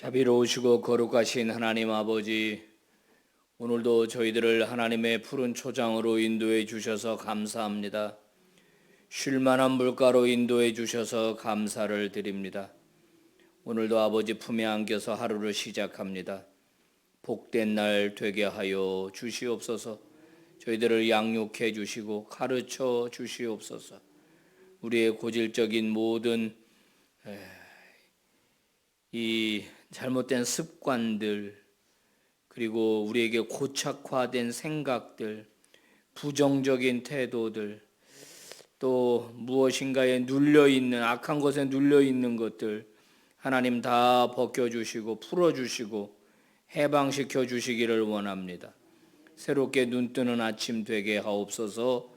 자비로우시고 거룩하신 하나님 아버지, 오늘도 저희들을 하나님의 푸른 초장으로 인도해 주셔서 감사합니다. 쉴만한 물가로 인도해 주셔서 감사를 드립니다. 오늘도 아버지 품에 안겨서 하루를 시작합니다. 복된 날 되게 하여 주시옵소서. 저희들을 양육해 주시고 가르쳐 주시옵소서. 우리의 고질적인 모든 이 잘못된 습관들, 그리고 우리에게 고착화된 생각들, 부정적인 태도들, 또 무엇인가에 눌려있는, 악한 것에 눌려있는 것들 하나님 다 벗겨주시고 풀어주시고 해방시켜 주시기를 원합니다. 새롭게 눈뜨는 아침 되게 하옵소서.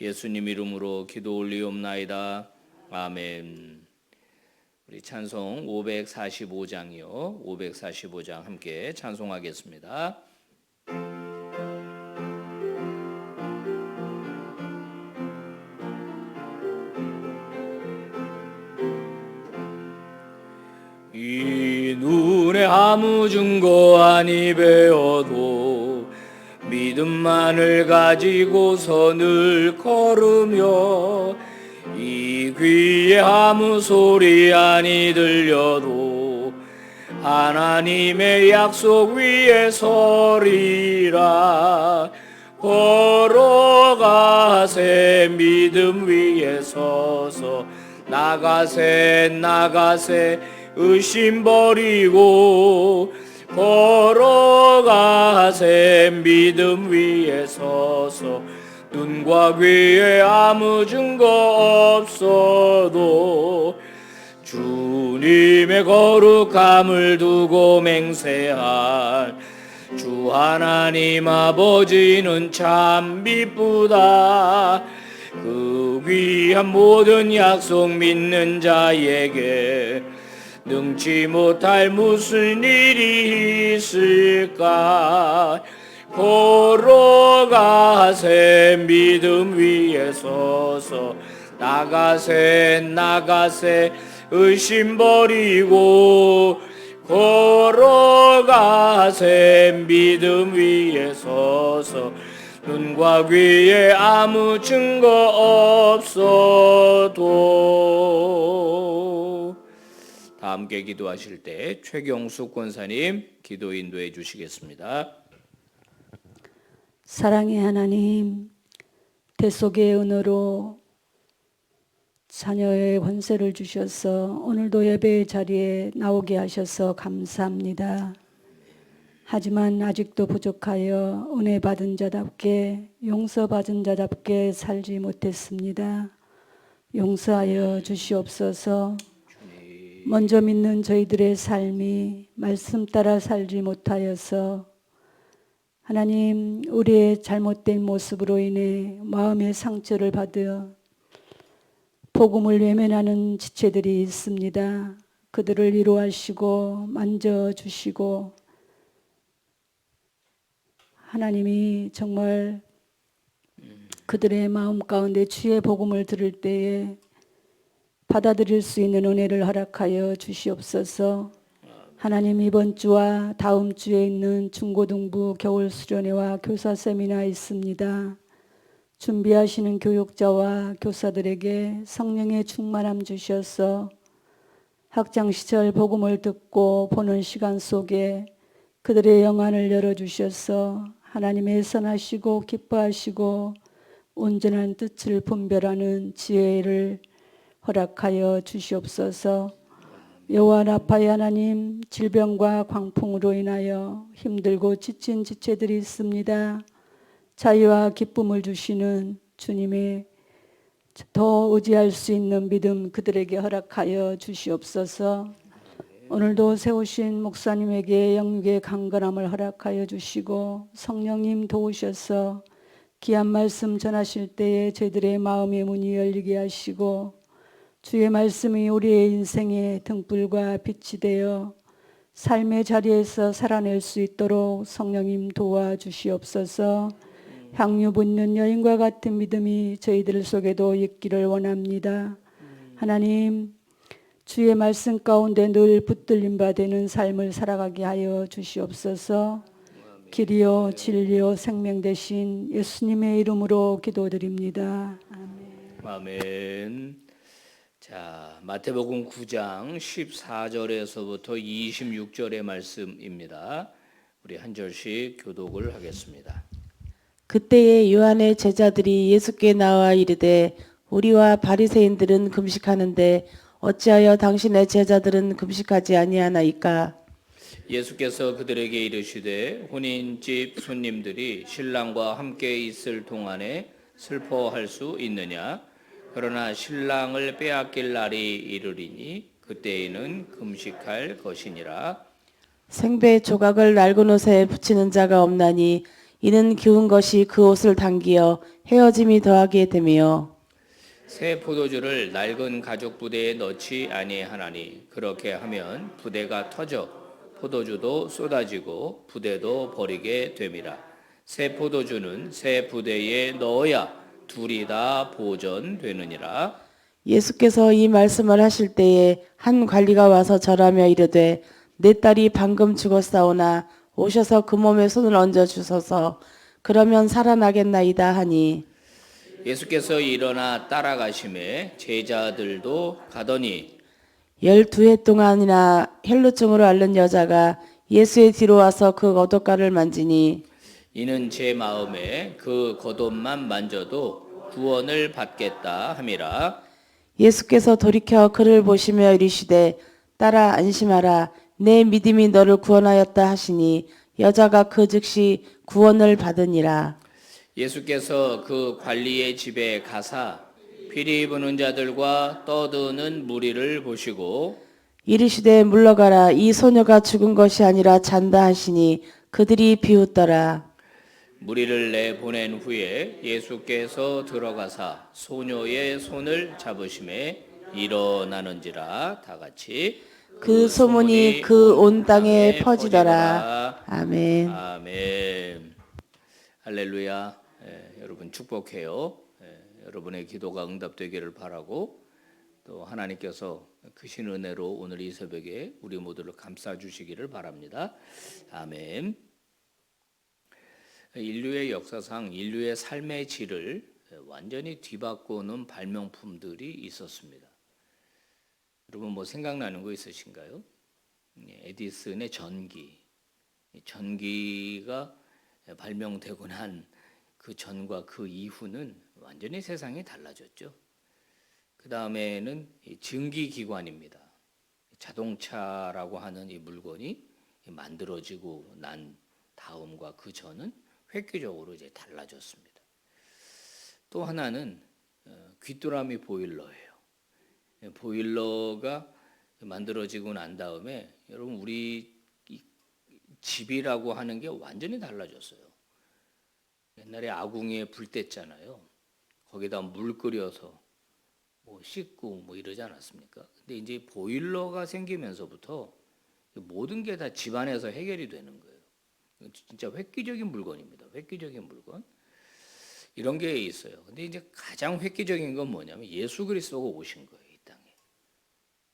예수님 이름으로 기도 올리옵나이다. 아멘. 우리 찬송 545장이요. 545장 함께 찬송하겠습니다. 이 눈에 아무 증거 아니 배워도 믿음만을 가지고서 늘 걸으며 이 귀에 아무 소리 아니 들려도 하나님의 약속 위에 서리라. 걸어가세 믿음 위에 서서 나가세 의심 버리고 걸어가세 믿음 위에 서서 눈과 귀에 아무 증거 없어도 주님의 거룩함을 두고 맹세할 주 하나님 아버지는 참 미쁘다. 그 귀한 모든 약속 믿는 자에게 능치 못할 무슨 일이 있을까. 걸어가세 믿음 위에 서서 나가세 의심 버리고 걸어가세 믿음 위에 서서 눈과 귀에 아무 증거 없어도. 다 함께 기도하실 때 최경숙 권사님 기도 인도해 주시겠습니다. 사랑의 하나님, 대속의 은혜로 자녀의 권세를 주셔서 오늘도 예배의 자리에 나오게 하셔서 감사합니다. 하지만 아직도 부족하여 은혜 받은 자답게 용서받은 자답게 살지 못했습니다. 용서하여 주시옵소서. 먼저 믿는 저희들의 삶이 말씀 따라 살지 못하여서 하나님, 우리의 잘못된 모습으로 인해 마음의 상처를 받아 복음을 외면하는 지체들이 있습니다. 그들을 위로하시고 만져주시고 하나님이 정말 그들의 마음 가운데 주의 복음을 들을 때에 받아들일 수 있는 은혜를 허락하여 주시옵소서. 하나님, 이번 주와 다음 주에 있는 중고등부 겨울 수련회와 교사 세미나 있습니다. 준비하시는 교육자와 교사들에게 성령의 충만함 주셔서 학창시절 복음을 듣고 보는 시간 속에 그들의 영안을 열어주셔서 하나님의 선하시고 기뻐하시고 온전한 뜻을 분별하는 지혜를 허락하여 주시옵소서. 여호와 라파의 하나님, 질병과 광풍으로 인하여 힘들고 지친 지체들이 있습니다. 자유와 기쁨을 주시는 주님의 더 의지할 수 있는 믿음 그들에게 허락하여 주시옵소서. 오늘도 세우신 목사님에게 영육의 강건함을 허락하여 주시고 성령님 도우셔서 귀한 말씀 전하실 때에 저희들의 마음의 문이 열리게 하시고 주의 말씀이 우리의 인생의 등불과 빛이 되어 삶의 자리에서 살아낼 수 있도록 성령님 도와주시옵소서. 향유 붓는 여인과 같은 믿음이 저희들 속에도 있기를 원합니다. 하나님, 주의 말씀 가운데 늘 붙들림 받는 삶을 살아가게 하여 주시옵소서. 길이요 진리요 생명 되신 예수님의 이름으로 기도드립니다. 아멘. 자, 마태복음 9장 14절에서부터 26절의 말씀입니다. 우리 한 절씩 교독을 하겠습니다. 그때에 요한의 제자들이 예수께 나와 이르되 우리와 바리새인들은 금식하는데 어찌하여 당신의 제자들은 금식하지 아니하나이까? 예수께서 그들에게 이르시되 혼인집 손님들이 신랑과 함께 있을 동안에 슬퍼할 수 있느냐? 그러나 신랑을 빼앗길 날이 이르리니 그때에는 금식할 것이니라. 생배 조각을 낡은 옷에 붙이는 자가 없나니 이는 기운 것이 그 옷을 당기어 헤어짐이 더하게 되며 새 포도주를 낡은 가죽 부대에 넣지 아니하나니 그렇게 하면 부대가 터져 포도주도 쏟아지고 부대도 버리게 됨이라. 새 포도주는 새 부대에 넣어야 둘이 다 보존되느니라. 예수께서 이 말씀을 하실 때에 한 관리가 와서 절하며 이르되 내 딸이 방금 죽었사오나 오셔서 그 몸에 손을 얹어 주소서 그러면 살아나겠나이다 하니 예수께서 일어나 따라가심에 제자들도 가더니 12해 동안이나 혈루증으로 앓는 여자가 예수의 뒤로 와서 그 겉옷가를 만지니 이는 제 마음에 그 겉옷만 만져도 구원을 받겠다 함이라. 예수께서 돌이켜 그를 보시며 이르시되 딸아 안심하라 내 믿음이 너를 구원하였다 하시니 여자가 그 즉시 구원을 받으니라. 예수께서 그 관리의 집에 가사 피리 부는 자들과 떠드는 무리를 보시고 이르시되 물러가라 이 소녀가 죽은 것이 아니라 잔다 하시니 그들이 비웃더라. 무리를 내보낸 후에 예수께서 들어가사 소녀의 손을 잡으심에 일어나는지라. 다 같이 그 소문이 그 온 땅에 퍼지더라. 아멘. 아멘. 할렐루야. 여러분 축복해요. 여러분의 기도가 응답되기를 바라고 또 하나님께서 크신 은혜로 오늘 이 새벽에 우리 모두를 감싸 주시기를 바랍니다. 아멘. 인류의 역사상 인류의 삶의 질을 완전히 뒤바꾸는 발명품들이 있었습니다. 여러분 뭐 생각나는 거 있으신가요? 에디슨의 전기. 전기가 발명되고 난 그 전과 그 이후는 완전히 세상이 달라졌죠. 그 다음에는 증기기관입니다. 자동차라고 하는 이 물건이 만들어지고 난 다음과 그 전은 획기적으로 이제 달라졌습니다. 또 하나는 귀뚜라미 보일러예요. 보일러가 만들어지고 난 다음에 여러분 우리 집이라고 하는 게 완전히 달라졌어요. 옛날에 아궁이에 불 뗐잖아요. 거기다 물 끓여서 뭐 씻고 뭐 이러지 않았습니까? 근데 이제 보일러가 생기면서부터 모든 게 다 집안에서 해결이 되는 거예요. 진짜 획기적인 물건입니다. 획기적인 물건. 이런 게 있어요. 근데 이제 가장 획기적인 건 뭐냐면 예수 그리스도가 오신 거예요, 이 땅에.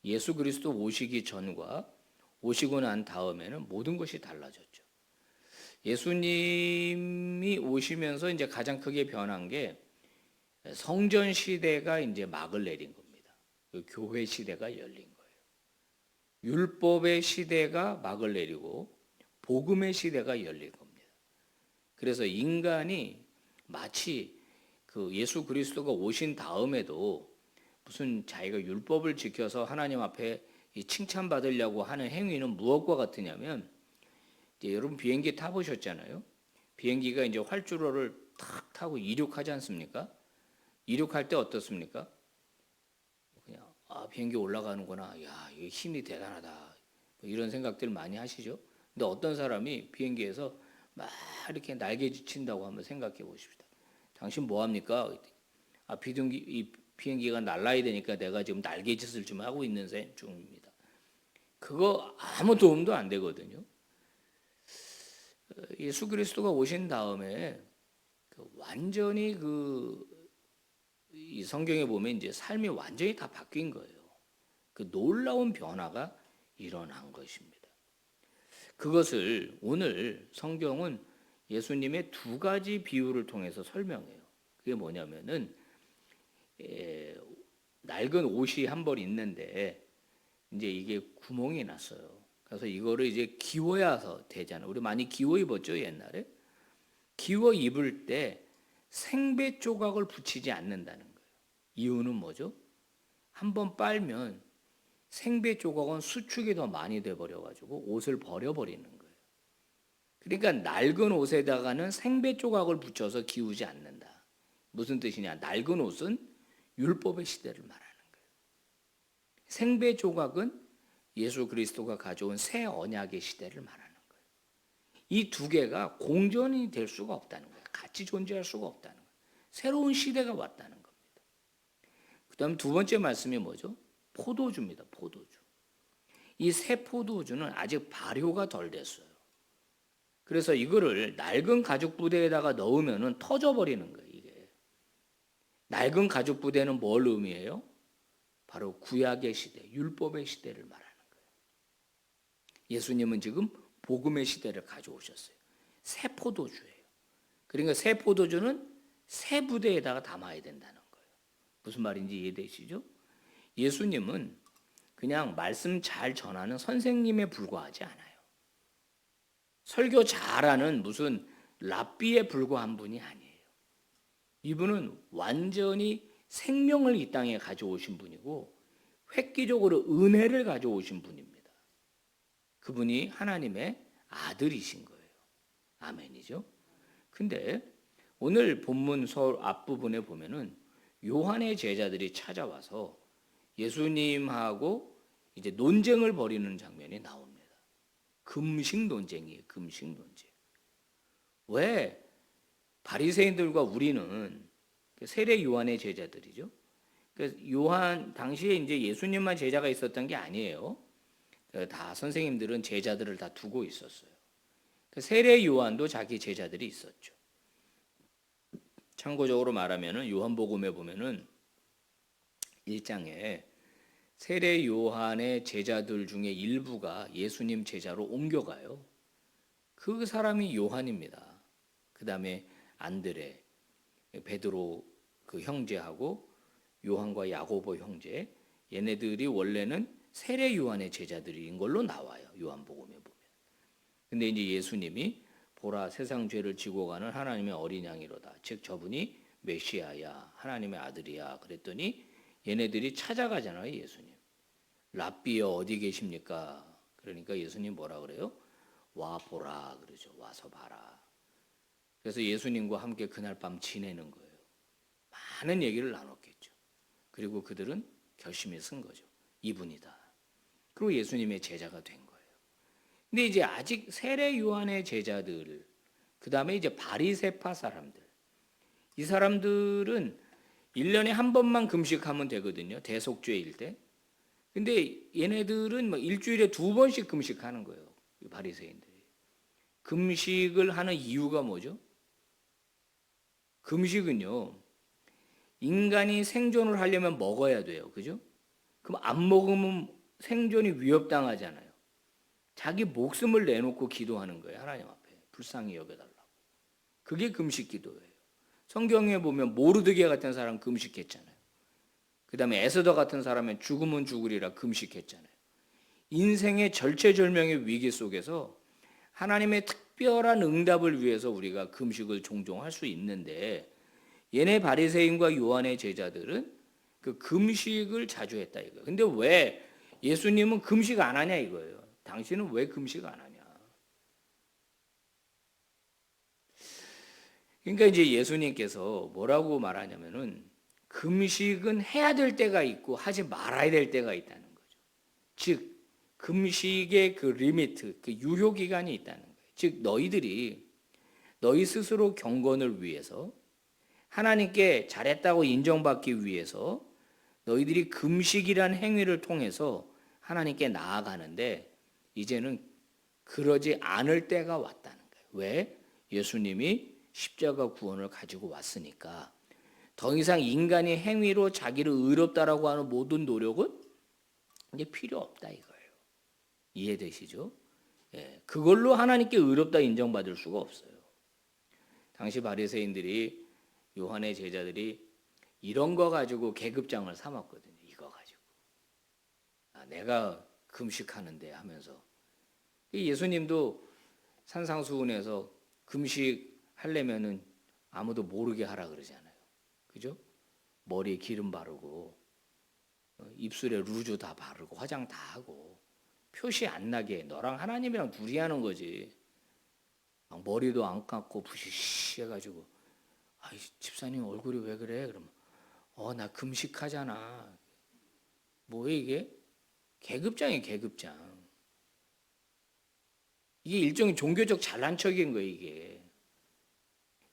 예수 그리스도 오시기 전과 오시고 난 다음에는 모든 것이 달라졌죠. 예수님이 오시면서 이제 가장 크게 변한 게 성전 시대가 이제 막을 내린 겁니다. 교회 시대가 열린 거예요. 율법의 시대가 막을 내리고 복음의 시대가 열린 겁니다. 그래서 인간이 마치 그 예수 그리스도가 오신 다음에도 무슨 자기가 율법을 지켜서 하나님 앞에 칭찬받으려고 하는 행위는 무엇과 같으냐면 이제 여러분 비행기 타보셨잖아요. 비행기가 이제 활주로를 탁 타고 이륙하지 않습니까? 이륙할 때 어떻습니까? 그냥 비행기 올라가는구나. 야, 이게 힘이 대단하다. 뭐 이런 생각들 많이 하시죠? 근데 어떤 사람이 비행기에서 막 이렇게 날개짓친다고 한번 생각해 보십시다. 당신 뭐 합니까? 이 비행기가 날아야 되니까 내가 지금 날개짓을 좀 하고 있는 중입니다. 그거 아무 도움도 안 되거든요. 예수 그리스도가 오신 다음에 완전히 이 성경에 보면 이제 삶이 완전히 다 바뀐 거예요. 그 놀라운 변화가 일어난 것입니다. 그것을 오늘 성경은 예수님의 두 가지 비유를 통해서 설명해요. 그게 뭐냐면은 낡은 옷이 한 벌 있는데 이제 이게 구멍이 났어요. 그래서 이거를 이제 기워야 되잖아요. 우리 많이 기워 입었죠, 옛날에. 기워 입을 때 생배 조각을 붙이지 않는다는 거예요. 이유는 뭐죠? 한번 빨면 생배 조각은 수축이 더 많이 돼 버려 가지고 옷을 버려버리는 거예요. 그러니까 낡은 옷에다가는 생배 조각을 붙여서 기우지 않는다. 무슨 뜻이냐? 낡은 옷은 율법의 시대를 말하는 거예요. 생배 조각은 예수 그리스도가 가져온 새 언약의 시대를 말하는 거예요. 이 두 개가 공존이 될 수가 없다는 거예요. 같이 존재할 수가 없다는 거예요. 새로운 시대가 왔다는 겁니다. 그다음 두 번째 말씀이 뭐죠? 포도주입니다. 포도주. 이 새 포도주는 아직 발효가 덜 됐어요. 그래서 이거를 낡은 가죽 부대에다가 넣으면은 터져버리는 거예요. 이게 낡은 가죽 부대는 뭘 의미해요? 바로 구약의 시대, 율법의 시대를 말하는 거예요. 예수님은 지금 복음의 시대를 가져오셨어요. 새 포도주예요. 그러니까 새 포도주는 새 부대에다가 담아야 된다는 거예요. 무슨 말인지 이해되시죠? 예수님은 그냥 말씀 잘 전하는 선생님에 불과하지 않아요. 설교 잘하는 무슨 랍비에 불과한 분이 아니에요. 이분은 완전히 생명을 이 땅에 가져오신 분이고 획기적으로 은혜를 가져오신 분입니다. 그분이 하나님의 아들이신 거예요. 아멘이죠. 근데 오늘 본문 앞부분에 보면은 요한의 제자들이 찾아와서 예수님하고 이제 논쟁을 벌이는 장면이 나옵니다. 금식 논쟁이에요. 금식 논쟁. 왜 바리새인들과 우리는 세례 요한의 제자들이죠. 요한 당시에 이제 예수님만 제자가 있었던 게 아니에요. 다 선생님들은 제자들을 다 두고 있었어요. 세례 요한도 자기 제자들이 있었죠. 참고적으로 말하면은 요한복음에 보면은 1장에 세례 요한의 제자들 중에 일부가 예수님 제자로 옮겨가요. 그 사람이 요한입니다. 그 다음에 안드레, 베드로 그 형제하고 요한과 야고보 형제, 얘네들이 원래는 세례 요한의 제자들인 걸로 나와요. 요한복음에 보면. 근데 이제 예수님이 보라 세상 죄를 지고 가는 하나님의 어린 양이로다. 즉 저분이 메시아야, 하나님의 아들이야. 그랬더니 얘네들이 찾아가잖아요, 예수님. 랍비여 어디 계십니까? 그러니까 예수님 뭐라 그래요? 와 보라 그러죠. 와서 봐라. 그래서 예수님과 함께 그날 밤 지내는 거예요. 많은 얘기를 나눴겠죠. 그리고 그들은 결심에 쓴 거죠. 이분이다. 그리고 예수님의 제자가 된 거예요. 근데 이제 아직 세례 요한의 제자들, 그 다음에 이제 바리새파 사람들, 이 사람들은 1년에 한 번만 금식하면 되거든요. 대속죄일 때. 근데 얘네들은 뭐 일주일에 2번씩 금식하는 거예요. 바리새인들이. 금식을 하는 이유가 뭐죠? 금식은요, 인간이 생존을 하려면 먹어야 돼요. 그죠? 그럼 안 먹으면 생존이 위협당하잖아요. 자기 목숨을 내놓고 기도하는 거예요. 하나님 앞에. 불쌍히 여겨달라고. 그게 금식 기도예요. 성경에 보면 모르드게 같은 사람 금식했잖아요. 그 다음에 에스더 같은 사람은 죽으면 죽으리라 금식했잖아요. 인생의 절체절명의 위기 속에서 하나님의 특별한 응답을 위해서 우리가 금식을 종종 할 수 있는데 얘네 바리새인과 요한의 제자들은 그 금식을 자주 했다 이거예요. 근데 왜 예수님은 금식 안 하냐 이거예요. 당신은 왜 금식 안 하냐. 그러니까 이제 예수님께서 뭐라고 말하냐면은 금식은 해야 될 때가 있고 하지 말아야 될 때가 있다는 거죠. 즉 금식의 그 리미트, 그 유효 기간이 있다는 거예요. 즉 너희들이 너희 스스로 경건을 위해서 하나님께 잘했다고 인정받기 위해서 너희들이 금식이란 행위를 통해서 하나님께 나아가는데 이제는 그러지 않을 때가 왔다는 거예요. 왜? 예수님이 십자가 구원을 가지고 왔으니까 더 이상 인간의 행위로 자기를 의롭다라고 하는 모든 노력은 이제 필요 없다 이거예요. 이해되시죠? 예, 그걸로 하나님께 의롭다 인정받을 수가 없어요. 당시 바리새인들이 요한의 제자들이 이런 거 가지고 계급장을 삼았거든요. 이거 가지고 내가 금식하는데 하면서 예수님도 산상수훈에서 금식하려면은 아무도 모르게 하라 그러잖아요. 그죠? 머리에 기름 바르고 입술에 루즈 다 바르고 화장 다 하고 표시 안 나게 너랑 하나님이랑 둘이 하는 거지. 막 머리도 안 감고 부시시 해가지고 아이 집사님 얼굴이 왜 그래? 그러면 나 금식하잖아. 뭐야 이게? 계급장이에요, 계급장. 이게 일종의 종교적 잘난 척인 거예요, 이게.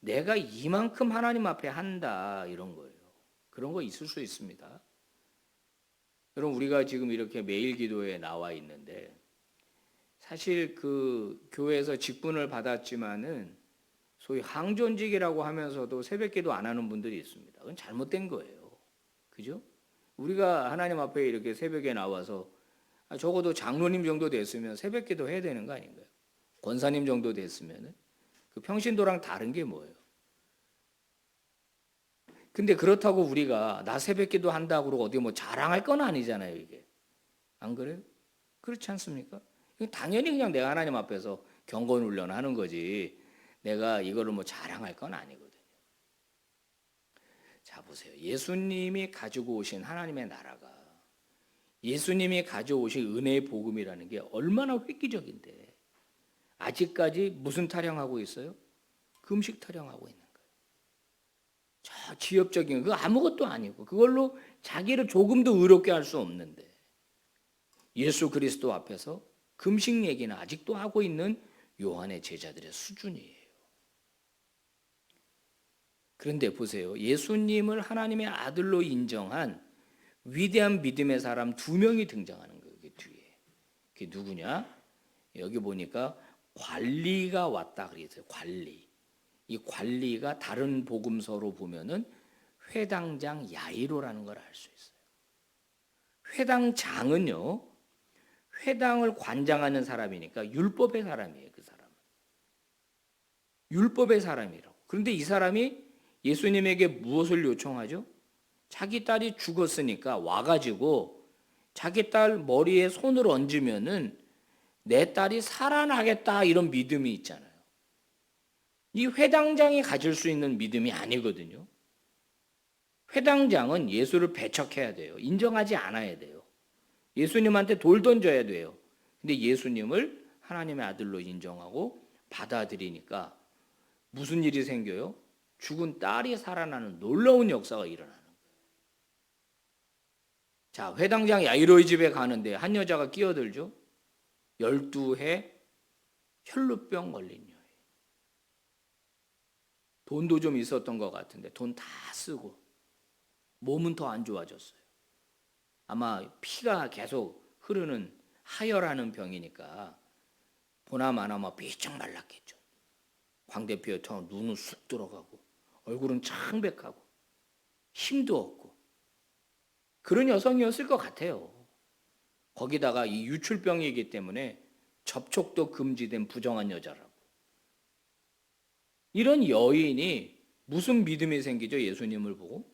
내가 이만큼 하나님 앞에 한다 이런 거예요. 그런 거 있을 수 있습니다. 여러분 우리가 지금 이렇게 매일 기도에 나와 있는데 사실 그 교회에서 직분을 받았지만은 소위 항존직이라고 하면서도 새벽기도 안 하는 분들이 있습니다. 그건 잘못된 거예요. 그죠? 우리가 하나님 앞에 이렇게 새벽에 나와서 적어도 장로님 정도 됐으면 새벽기도 해야 되는 거 아닌가요? 권사님 정도 됐으면은 그 평신도랑 다른 게 뭐예요? 근데 그렇다고 우리가 나 새벽기도 한다고 그러고 어디 뭐 자랑할 건 아니잖아요, 이게. 안 그래요? 그렇지 않습니까? 당연히 그냥 내가 하나님 앞에서 경건 훈련하는 거지. 내가 이거를 뭐 자랑할 건 아니거든요. 자, 보세요. 예수님이 가지고 오신 하나님의 나라가 예수님이 가져오신 은혜의 복음이라는 게 얼마나 획기적인데 아직까지 무슨 타령하고 있어요? 금식 타령하고 있는 거예요. 저 지엽적인 거 아무것도 아니고 그걸로 자기를 조금도 의롭게 할 수 없는데 예수 그리스도 앞에서 금식 얘기는 아직도 하고 있는 요한의 제자들의 수준이에요. 그런데 보세요. 예수님을 하나님의 아들로 인정한 위대한 믿음의 사람 2명이 등장하는 거예요. 그 뒤에. 그게 누구냐? 여기 보니까 관리가 왔다 그랬어요. 관리. 이 관리가 다른 복음서로 보면은 회당장 야이로라는 걸 알 수 있어요. 회당장은요. 회당을 관장하는 사람이니까 율법의 사람이에요. 그 사람은. 율법의 사람이라고. 그런데 이 사람이 예수님에게 무엇을 요청하죠? 자기 딸이 죽었으니까 와가지고 자기 딸 머리에 손을 얹으면은 내 딸이 살아나겠다 이런 믿음이 있잖아요. 이 회당장이 가질 수 있는 믿음이 아니거든요. 회당장은 예수를 배척해야 돼요. 인정하지 않아야 돼요. 예수님한테 돌 던져야 돼요. 근데 예수님을 하나님의 아들로 인정하고 받아들이니까 무슨 일이 생겨요? 죽은 딸이 살아나는 놀라운 역사가 일어나는 거예요. 자, 회당장 야이로의 집에 가는데 한 여자가 끼어들죠. 12해 혈루병 걸린 여인. 돈도 좀 있었던 것 같은데 돈 다 쓰고 몸은 더 안 좋아졌어요. 아마 피가 계속 흐르는 하혈하는 병이니까 보나마나 막 삐쩍 말랐겠죠. 광대뼈에 눈은 쑥 들어가고 얼굴은 창백하고 힘도 없고 그런 여성이었을 것 같아요. 거기다가 이 유출병이기 때문에 접촉도 금지된 부정한 여자라고. 이런 여인이 무슨 믿음이 생기죠? 예수님을 보고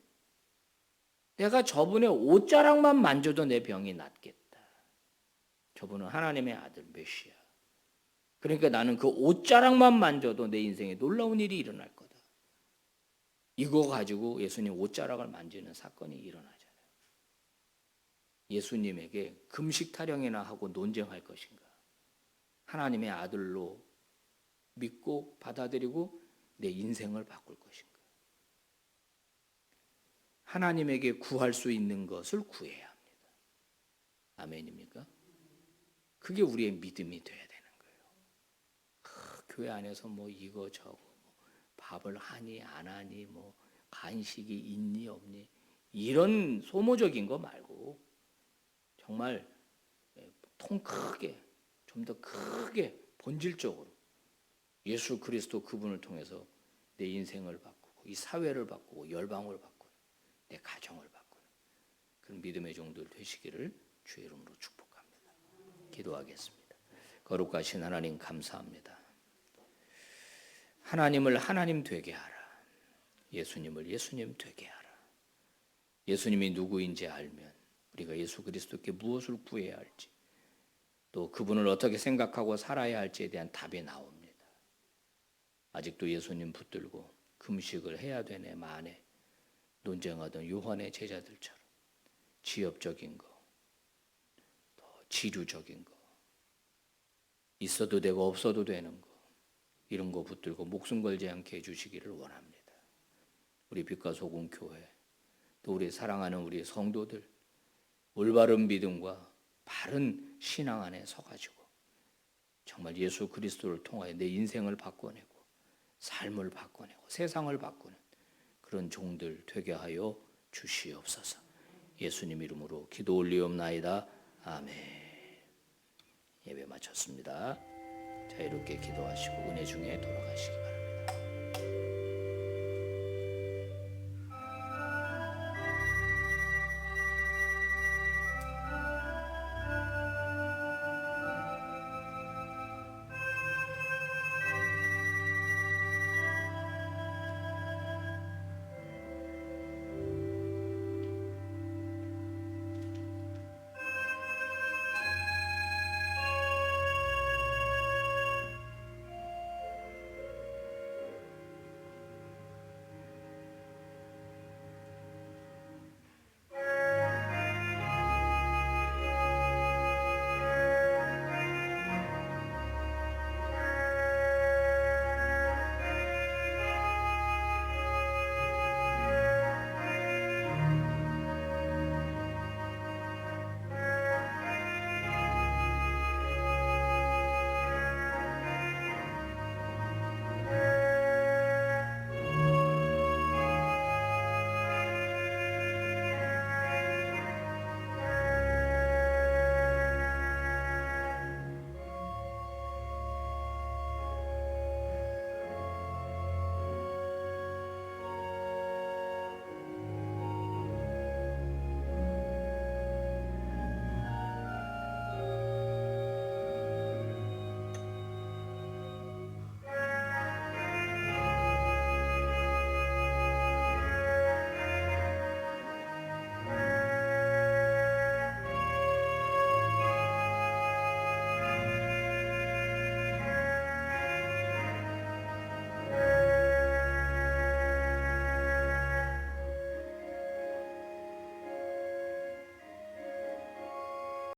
내가 저분의 옷자락만 만져도 내 병이 낫겠다. 저분은 하나님의 아들 메시아. 그러니까 나는 그 옷자락만 만져도 내 인생에 놀라운 일이 일어날 거다. 이거 가지고 예수님 옷자락을 만지는 사건이 일어나잖아요. 예수님에게 금식 타령이나 하고 논쟁할 것인가? 하나님의 아들로 믿고 받아들이고 내 인생을 바꿀 것인가? 하나님에게 구할 수 있는 것을 구해야 합니다. 아멘입니까? 그게 우리의 믿음이 돼야 되는 거예요. 교회 안에서 뭐 이거 저거 뭐 밥을 하니 안 하니 뭐 간식이 있니 없니 이런 소모적인 거 말고 정말 통 크게 좀 더 크게 본질적으로 예수 그리스도 그분을 통해서 내 인생을 바꾸고 이 사회를 바꾸고 열방을 바꾸는 내 가정을 바꾸는 그런 믿음의 종들 되시기를 주의 이름으로 축복합니다. 기도하겠습니다. 거룩하신 하나님 감사합니다. 하나님을 하나님 되게 하라. 예수님을 예수님 되게 하라. 예수님이 누구인지 알면 우리가 예수 그리스도께 무엇을 구해야 할지, 또 그분을 어떻게 생각하고 살아야 할지에 대한 답이 나옵니다. 아직도 예수님 붙들고 금식을 해야 되네 마네 논쟁하던 요한의 제자들처럼 지엽적인 거, 또 지류적인 거, 있어도 되고 없어도 되는 거, 이런 거 붙들고 목숨 걸지 않게 해주시기를 원합니다. 우리 빛과 소금 교회, 또 우리 사랑하는 우리 성도들 올바른 믿음과 바른 신앙 안에 서가지고 정말 예수 그리스도를 통하여 내 인생을 바꿔내고 삶을 바꿔내고 세상을 바꾸는 그런 종들 되게 하여 주시옵소서. 예수님 이름으로 기도 올리옵나이다. 아멘. 예배 마쳤습니다. 자, 이렇게 기도하시고 은혜 중에 돌아가시기 바랍니다.